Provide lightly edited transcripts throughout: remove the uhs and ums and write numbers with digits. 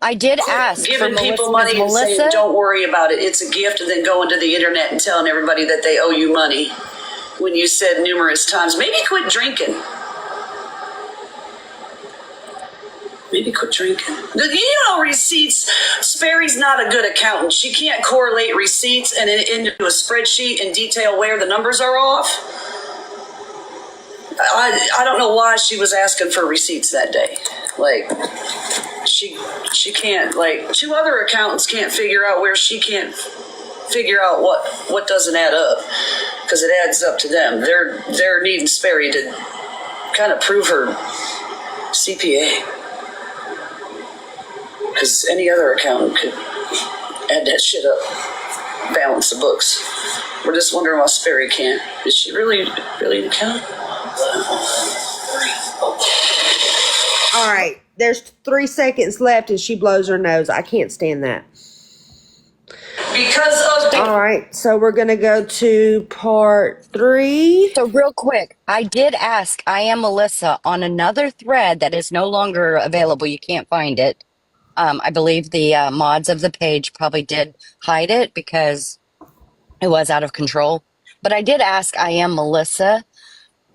I did ask for Giving people Melissa. money and saying, don't worry about it, it's a gift, and then going to the internet and telling everybody that they owe you money when you said numerous times, maybe quit drinking. Maybe quit drinking. You know, receipts, Sperry's not a good accountant. She can't correlate receipts and into a spreadsheet and detail where the numbers are off. I don't know why she was asking for receipts that day. Like, she can't, like, two other accountants can't figure out where she can't figure out what doesn't add up, because it adds up to them. They're needing Sperry to kind of prove her CPA, because any other accountant could add that shit up, balance the books. We're just wondering why Sperry can't. Is she really an accountant? All right, there's 3 seconds left and she blows her nose. I can't stand that. Because of all right, so we're gonna go to part 3. So real quick, I did ask I Am Melissa on another thread that is no longer available. You can't find it. I believe the mods of the page probably did hide it because it was out of control. But I did ask I Am Melissa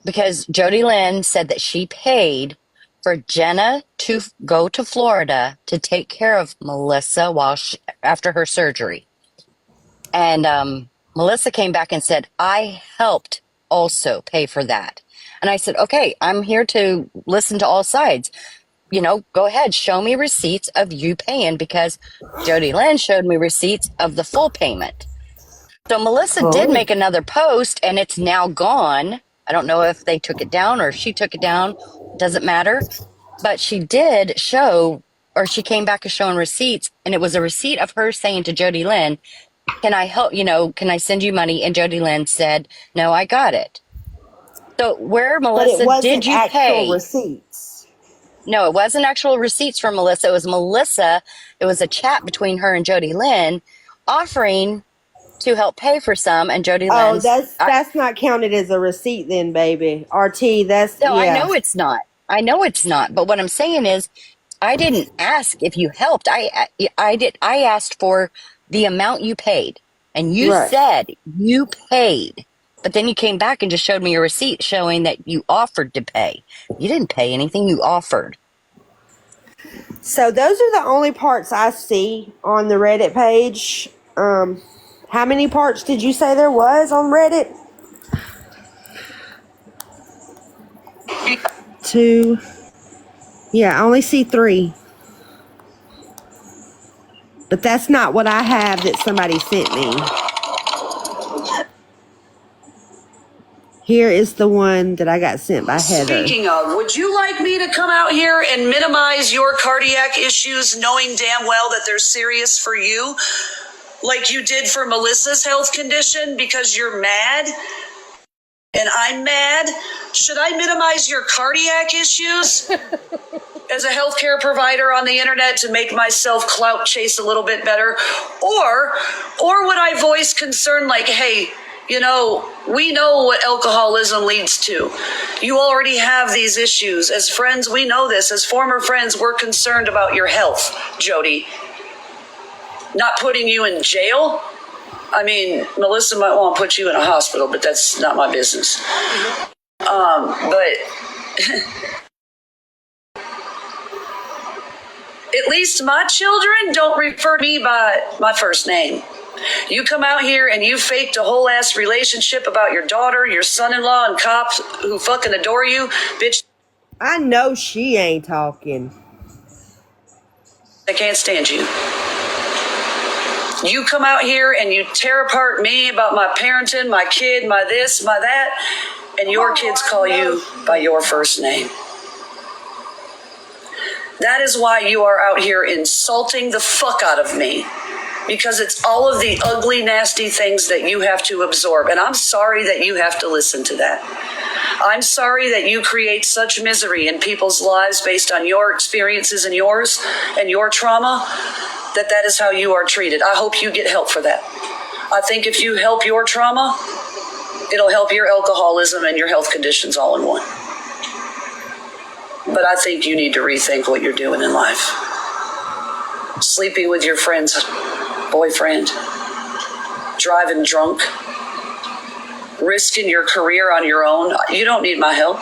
because Jody Lynn said that she paid for Jenna to go to Florida to take care of Melissa after her surgery. And Melissa came back and said, I helped also pay for that. And I said, okay, I'm here to listen to all sides. You know, go ahead, show me receipts of you paying, because Jody Lynn showed me receipts of the full payment. So Melissa did make another post and it's now gone. I don't know if they took it down or if she took it down. Doesn't matter. But she did show, or she came back as showing receipts, and it was a receipt of her saying to Jody Lynn, can I help, can I send you money? And Jody Lynn said, no, I got it. So where, Melissa, did you pay? Receipts. No, it wasn't actual receipts from Melissa. It was Melissa. It was a chat between her and Jody Lynn offering to help pay for some, and Jody Lynn. Oh, that's not counted as a receipt then, baby. RT, that's no. Yeah. I know it's not. But what I'm saying is, I didn't ask if you helped. I asked for the amount you paid, and you said you paid. But then you came back and just showed me a receipt showing that you offered to pay. You didn't pay anything. You offered. So those are the only parts I see on the Reddit page. How many parts did you say there was on Reddit? 2. Yeah, I only see 3. But that's not what I have that somebody sent me. Here is the one that I got sent by Heather. Speaking of, would you like me to come out here and minimize your cardiac issues, knowing damn well that they're serious for you, like you did for Melissa's health condition, because you're mad and I'm mad? Should I minimize your cardiac issues as a healthcare provider on the internet to make myself clout chase a little bit better? Or would I voice concern like, hey, we know what alcoholism leads to. You already have these issues. As friends, we know this. As former friends, we're concerned about your health, Jody. Not putting you in jail? I mean, Melissa might want to put you in a hospital, but that's not my business. But at least my children don't refer to me by my first name. You come out here and you faked a whole ass relationship about your daughter, your son-in-law, and cops who fucking adore you, bitch. I know she ain't talking. I can't stand you. You come out here and you tear apart me about my parenting, my kid, my this, my that, and your kids call you by your first name. That is why you are out here insulting the fuck out of me. Because it's all of the ugly, nasty things that you have to absorb. And I'm sorry that you have to listen to that. I'm sorry that you create such misery in people's lives based on your experiences and yours and your trauma, that is how you are treated. I hope you get help for that. I think if you help your trauma, it'll help your alcoholism and your health conditions all in one. But I think you need to rethink what you're doing in life. sleeping with your friend's boyfriend, driving drunk, risking your career on your own. You don't need my help.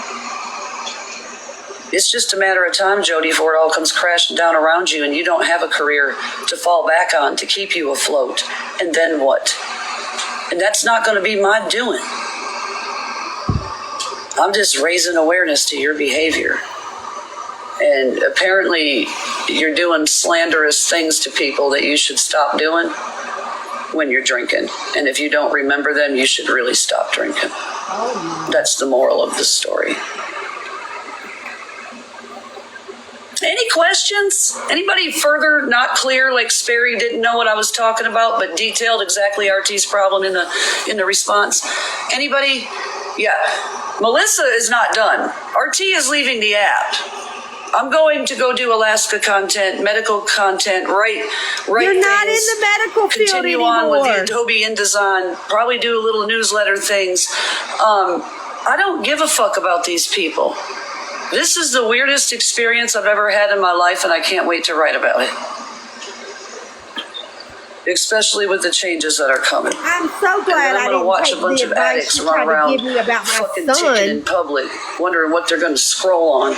It's just a matter of time, Jody, before it all comes crashing down around you and you don't have a career to fall back on to keep you afloat. And then what? And that's not going to be my doing. I'm just raising awareness to your behavior. And apparently you're doing slanderous things to people that you should stop doing when you're drinking. And if you don't remember them, you should really stop drinking. That's the moral of the story. Any questions? Anybody further not clear, like Sperry didn't know what I was talking about, but detailed exactly RT's problem in the response? Anybody? Yeah. Melissa is not done. RT is leaving the app. I'm going to go do Alaska content, medical content, write You're not things, in the medical field continue anymore. on with the Adobe InDesign, probably do a little newsletter things. I don't give a fuck about these people. This is the weirdest experience I've ever had in my life, and I can't wait to write about it. Especially with the changes that are coming. I'm so glad I didn't watch take a bunch the of advice addicts you run tried to around give me about my fucking ticking in son. public, wondering what they're going to scroll on.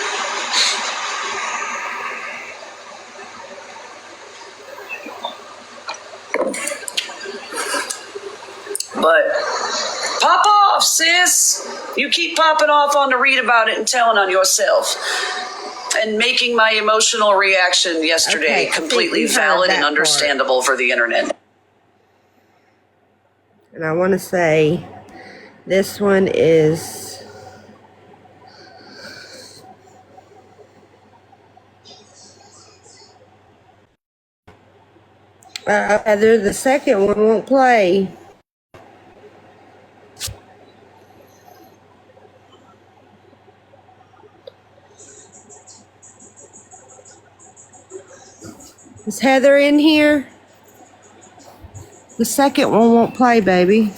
But pop off, sis. You keep popping off on to read about it and telling on yourself. And making my emotional reaction yesterday completely valid and understandable for the internet. And I want to say this one is Heather, the second one won't play. Is Heather in here? The second one won't play, baby.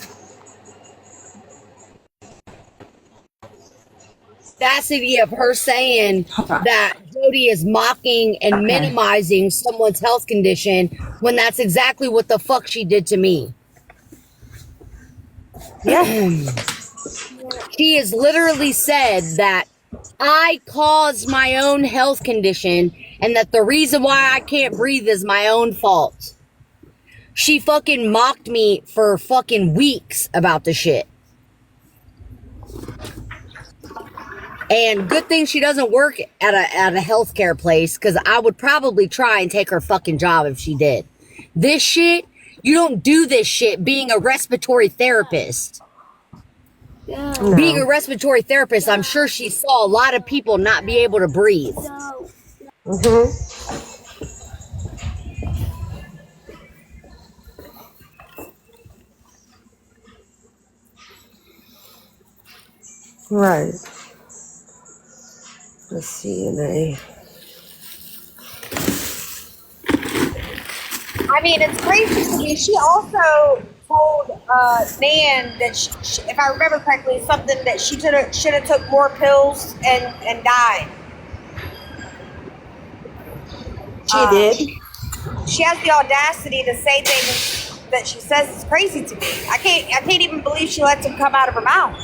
Audacity of her saying that Jody is mocking and minimizing someone's health condition when that's exactly what the fuck she did to me. Yeah. She has literally said that I caused my own health condition and that the reason why I can't breathe is my own fault. She fucking mocked me for fucking weeks about the shit. And good thing she doesn't work at a healthcare place, because I would probably try and take her fucking job if she did. This shit, you don't do this shit being a respiratory therapist. No. Being a respiratory therapist, I'm sure she saw a lot of people not be able to breathe. Right. Let's see, I mean, it's crazy to me. She also told Nan that, she, if I remember correctly, something that she should have took more pills and died. She did. She has the audacity to say things that she says is crazy to me. I can't even believe she lets them come out of her mouth.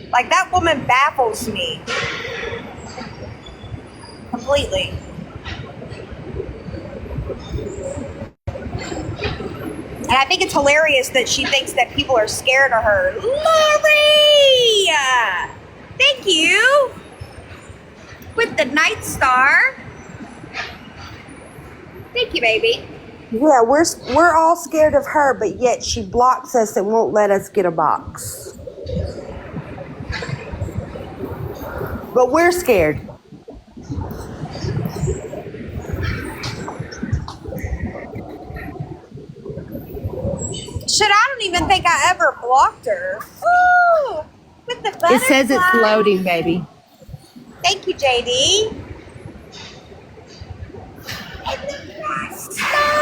Like, that woman baffles me completely. And I think it's hilarious that she thinks that people are scared of her. Lori! Thank you! With the Night Star. Thank you, baby. Yeah, we're all scared of her, but yet she blocks us and won't let us get a box. But we're scared. Shit, I don't even think I ever blocked her. Ooh, with the butterfly. It says it's loading, baby. Thank you, JD. And the Night Star.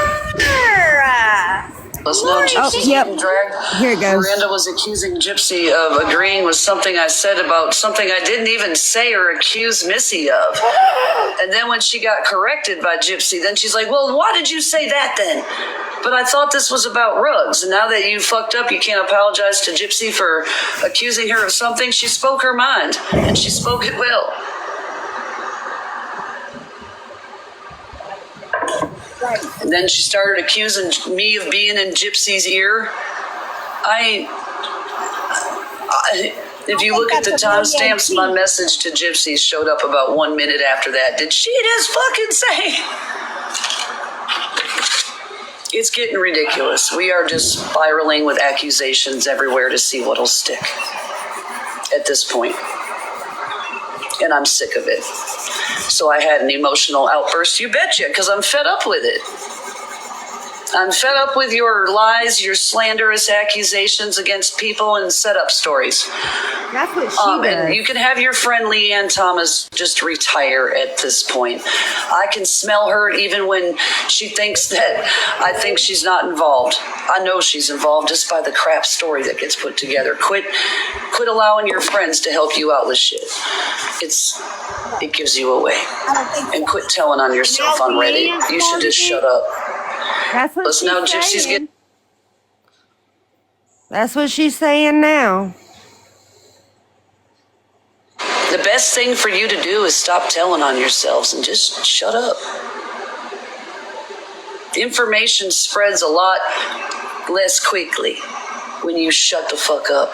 Now Gypsy's yep. getting dragged. Here it goes. Miranda was accusing Gypsy of agreeing with something I said about something I didn't even say or accuse Missy of. And then when she got corrected by Gypsy, then she's like, well, why did you say that then? But I thought this was about rugs. And now that you fucked up, you can't apologize to Gypsy for accusing her of something. She spoke her mind, and she spoke it well. And then she started accusing me of being in Gypsy's ear. If you look at the timestamps, my message to Gypsy showed up about 1 minute after that. Did she just fucking say? It's getting ridiculous. We are just spiraling with accusations everywhere to see what'll stick at this point. And I'm sick of it. So I had an emotional outburst, you betcha, because I'm fed up with it. I'm fed up with your lies, your slanderous accusations against people and setup stories. That's what she does. And you can have your friend Leanne Thomas just retire at this point. I can smell her even when she thinks that I think she's not involved. I know she's involved just by the crap story that gets put together. Quit allowing your friends to help you out with shit. It gives you away. And quit telling on yourself on Reddit. You should just shut up. That's what Listen, now Gypsy's she's saying. getting. That's what she's saying now. The best thing for you to do is stop telling on yourselves and just shut up. Information spreads a lot less quickly when you shut the fuck up.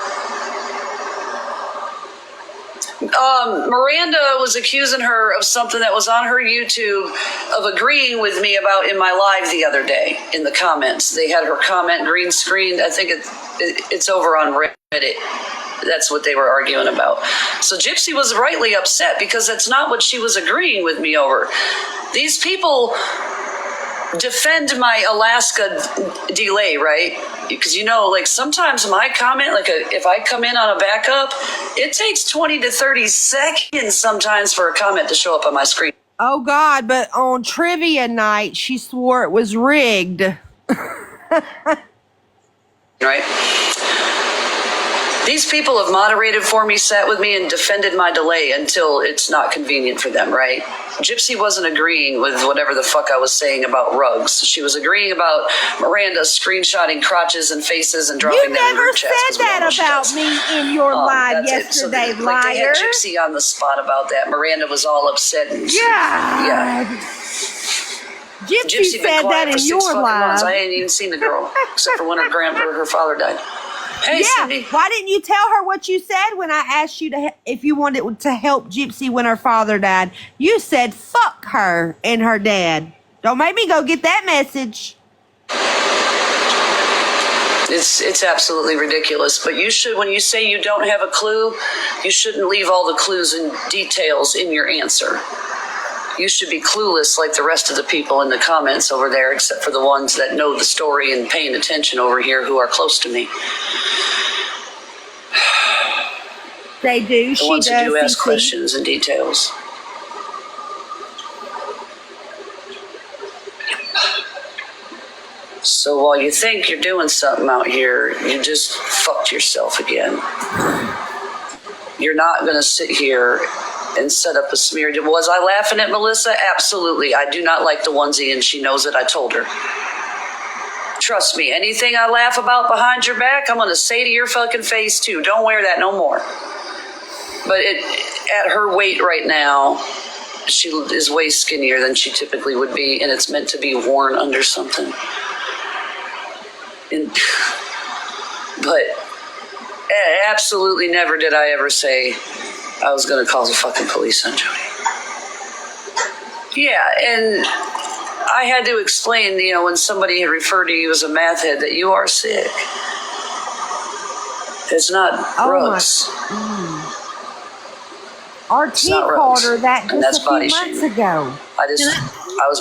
Miranda was accusing her of something that was on her YouTube of agreeing with me about in my live the other day in the comments. They had her comment green screened. I think it's over on Reddit. That's what they were arguing about. So Gypsy was rightly upset because that's not what she was agreeing with me over. These people defend my Alaska delay, right? Because like sometimes my comment, if I come in on a backup, it takes 20 to 30 seconds sometimes for a comment to show up on my screen. Oh God, but on trivia night, she swore it was rigged. Right? These people have moderated for me, sat with me, and defended my delay until it's not convenient for them, right? Gypsy wasn't agreeing with whatever the fuck I was saying about rugs. She was agreeing about Miranda screenshotting crotches and faces and dropping them in group chats. You never said that about me in your live yesterday, liar. They had Gypsy on the spot about that. Miranda was all upset. And yeah. Gypsy said that in your live. I ain't even seen the girl except for when her father died. Hey, Cindy. Why didn't you tell her what you said when I asked you if you wanted to help Gypsy when her father died? You said fuck her and her dad. Don't make me go get that message. It's absolutely ridiculous. But you should, when you say you don't have a clue, you shouldn't leave all the clues and details in your answer. You should be clueless like the rest of the people in the comments over there, except for the ones that know the story and paying attention over here who are close to me. They do. The ones who do ask questions and details. So while you think you're doing something out here, you just fucked yourself again. You're not going to sit here and set up a smear. Was I laughing at Melissa? Absolutely. I do not like the onesie, and she knows it. I told her. Trust me, anything I laugh about behind your back, I'm going to say to your fucking face, too. Don't wear that no more. But at her weight right now, she is way skinnier than she typically would be, and it's meant to be worn under something. But absolutely never did I ever say I was going to call the fucking police on Jody. Yeah, and I had to explain, when somebody had referred to you as a math head, that you are sick. It's not rugs. RT called her that just a few months ago. I just